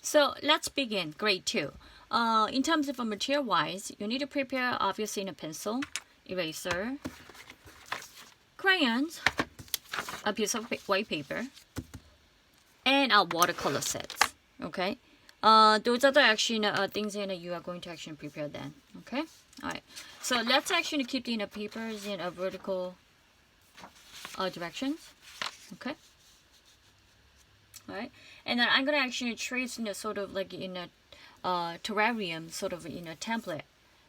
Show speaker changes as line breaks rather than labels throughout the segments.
So let's begin grade 2. In terms of material wise, you need to prepare obviously a pencil, eraser, crayons, a piece of white paper, and a watercolor sets. Okay, those are the action things you are going to actually prepare then. Okay, all right. So let's actually keep the papers in a vertical directions. Okay. All right, and then I'm gonna actually trace sort of like in a terrarium sort of template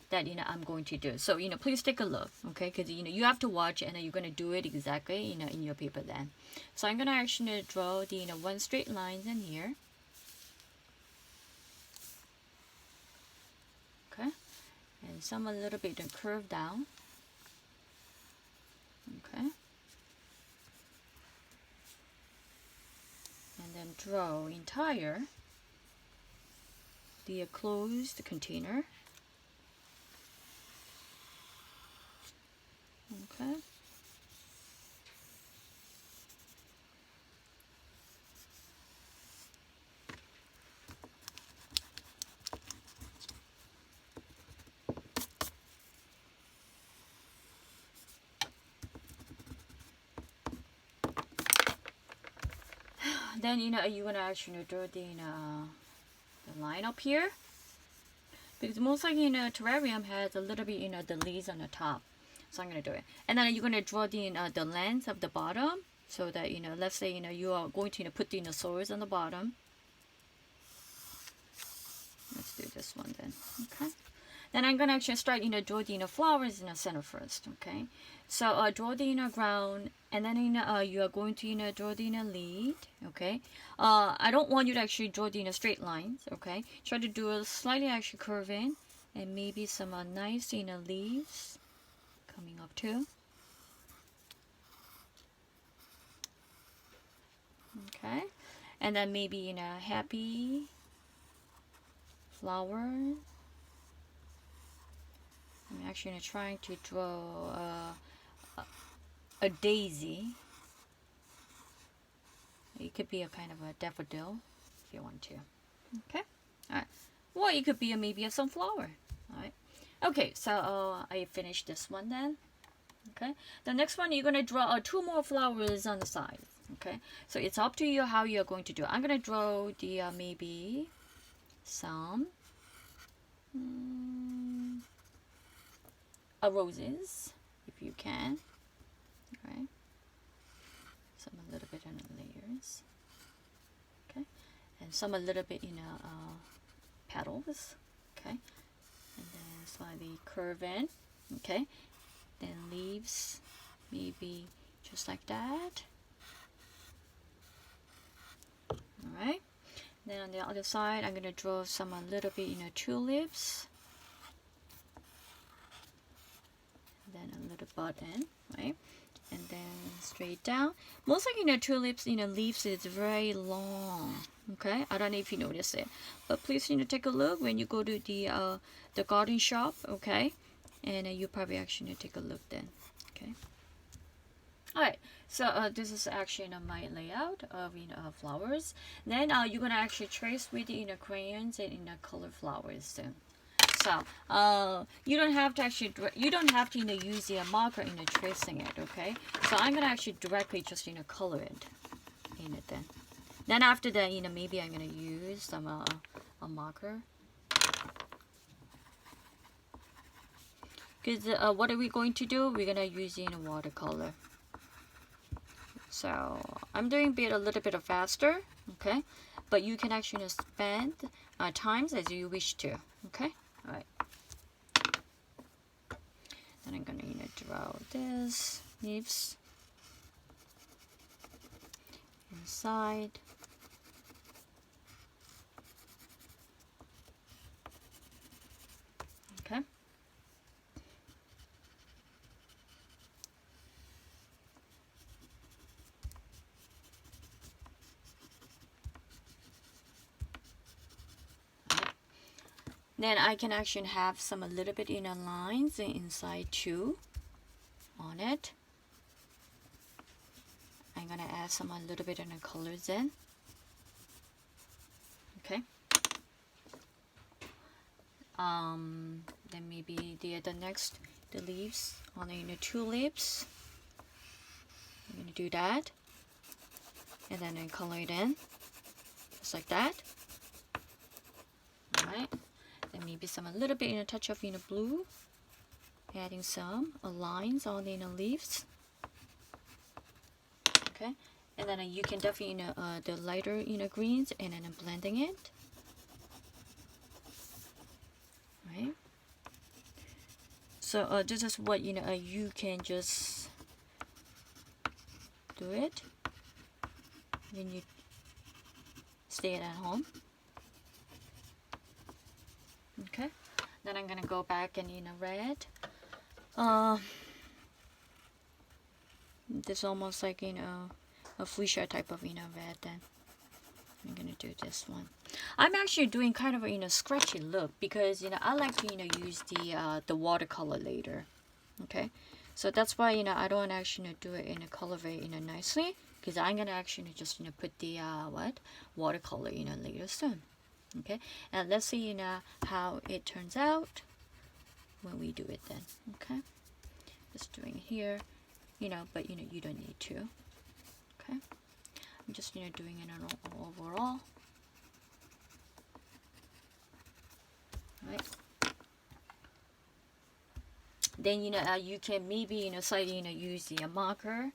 that I'm going to do. So please take a look, okay? Because you have to watch and you're gonna do it exactly in your paper then. So I'm gonna actually draw the one straight lines in here. Okay, and some a little bit curve down. Okay. And then draw entire the closed container. Okay. Then you're gonna actually draw the line up here, because most likely terrarium has a little bit the leaves on the top. So I'm gonna do it, and then you're gonna draw the length of the bottom, so that let's say you are going to put the soils on the bottom. Let's do this one then. Okay. Then I'm gonna actually start draw the flowers in the center first. Okay. So draw the ground, and then you are going to draw the lead. Okay. I don't want you to actually draw the straight lines. Okay. Try to do a slightly actually curve in, and maybe some nice leaves coming up too. Okay. And then maybe happy flower. I'm actually trying to draw a daisy. It could be a kind of a daffodil if you want to. Okay, all right. Well, it could be maybe a sunflower. All right. Okay, so I finished this one then. Okay, the next one you're gonna draw 2 more flowers on the side. Okay, so it's up to you how you're going to do it. I'm gonna draw the maybe some roses, if you can. Right, some a little bit in layers. Okay, and some a little bit petals. Okay, and then slightly curve in. Okay, then leaves, maybe just like that. All right. Then on the other side, I'm gonna draw some a little bit tulips. Then a little button, right? And then straight down. Most likely tulips leaves is very long. Okay, I don't know if you notice it, but please take a look when you go to the garden shop. Okay, and you probably actually take a look then. Okay. All right. So this is actually my layout of flowers. Then you're gonna actually trace with the crayons and color flowers soon. So you don't have to actually use the marker tracing it. Okay. So I'm gonna actually directly just color it in it then. Then after that maybe I'm gonna use some a marker. Because what are we going to do? We're gonna use watercolor. So I'm doing a little bit faster, okay? But you can actually spend times as you wish to, okay? All right. Then I'm gonna draw this leaves inside. Okay. Then I can actually have some a little bit lines inside too on it. I'm gonna add some a little bit colors in. Okay. Then maybe the next, the leaves on the tulips. I'm gonna do that, and then I color it in, just like that. All right. Then maybe a little bit in a touch of blue, adding some lines on the leaves. Okay, and then you can definitely the lighter greens, and then I'm blending it. Right. So this is what you can just do it when you stay at home. Okay, then I'm gonna go back and red. This almost like a fuchsia type of red. Then I'm gonna do this one. I'm actually doing kind of a scratchy look because I like to use the watercolor later. Okay, so that's why I don't actually do it in a color very nicely, because I'm gonna actually just put the watercolor later soon. Okay, and let's see how it turns out when we do it then. Okay, just doing it here, but you don't need to. Okay, I'm just doing it overall. Right. Then you can maybe slightly use the marker,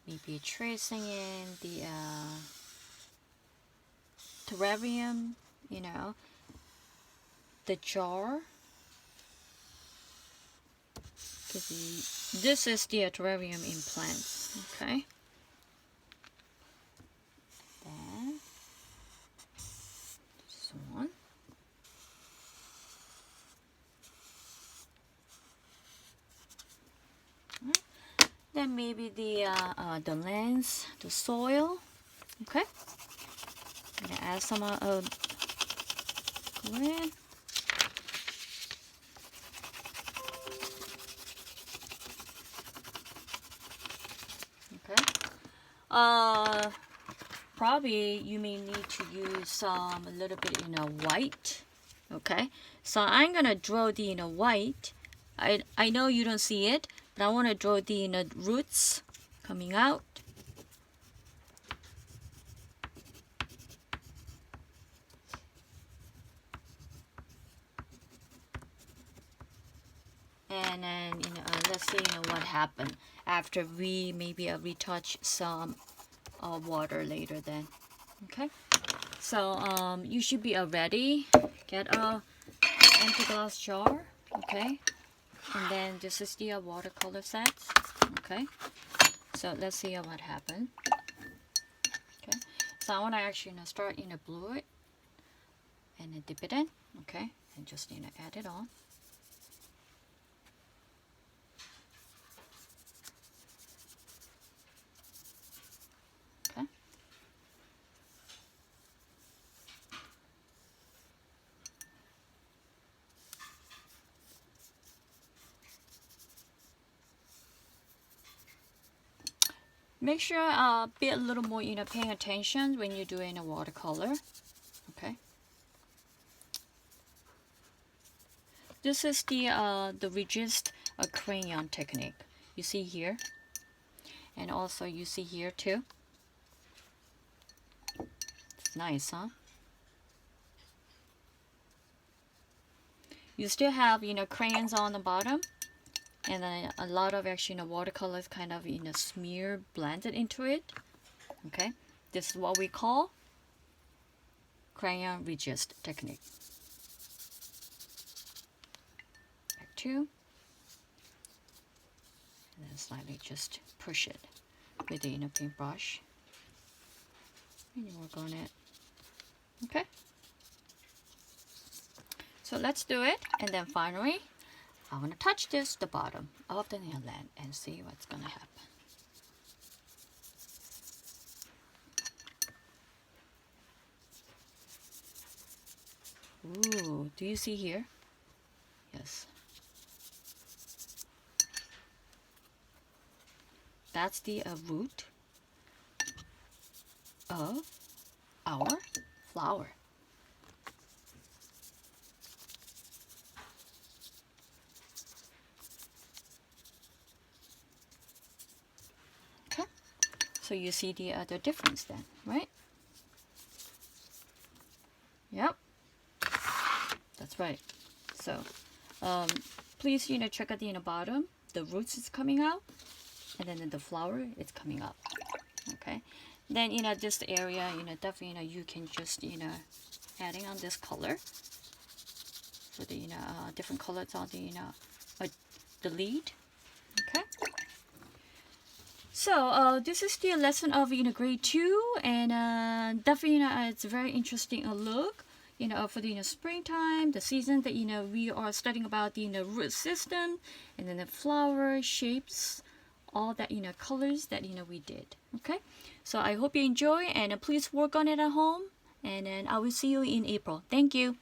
maybe tracing in the terrarium, the jar. This is the terrarium in plants. Okay. Then this one. Then maybe the lens, the soil. Okay. I'm gonna add some glue in. Okay. Probably you may need to use a little bit white. Okay. So I'm gonna draw the white. I know you don't see it, but I want to draw the roots coming out. And then let's see what happened after we maybe retouch some water later then. Okay, so you should be ready. Get a empty glass jar. Okay, and then this is the watercolor set. Okay, so let's see what happened. Okay, so I want to actually start blue it and then dip it in. Okay, and just add it on. Okay. Make sure be a little more paying attention when you're doing a watercolor. Okay. This is the Resist crayon technique. You see here, and also you see here too. It's nice, huh? You still have crayons on the bottom, and then a lot of actually watercolors kind of smear blended into it. Okay, this is what we call crayon resist technique. Back two, and then slightly just push it with the paintbrush, and you work on it. Okay, so let's do it, and then finally I want to touch the bottom of the nail lamp and see what's gonna happen. Ooh, do you see here? Yes. That's the root of our flower. so you see the difference then, right? Yep, that's right. So please check out the bottom, the roots is coming out, and then the flower is coming up. Okay, then this area definitely you can just adding on this color for the different colors on the lead. Okay, so this is the lesson of grade 2, and definitely it's very interesting look for the springtime, the season that we are studying about the root system, and then the flower shapes, all that colors that we did. Okay, so I hope you enjoy, and please work on it at home, and then I will see you in April. Thank you.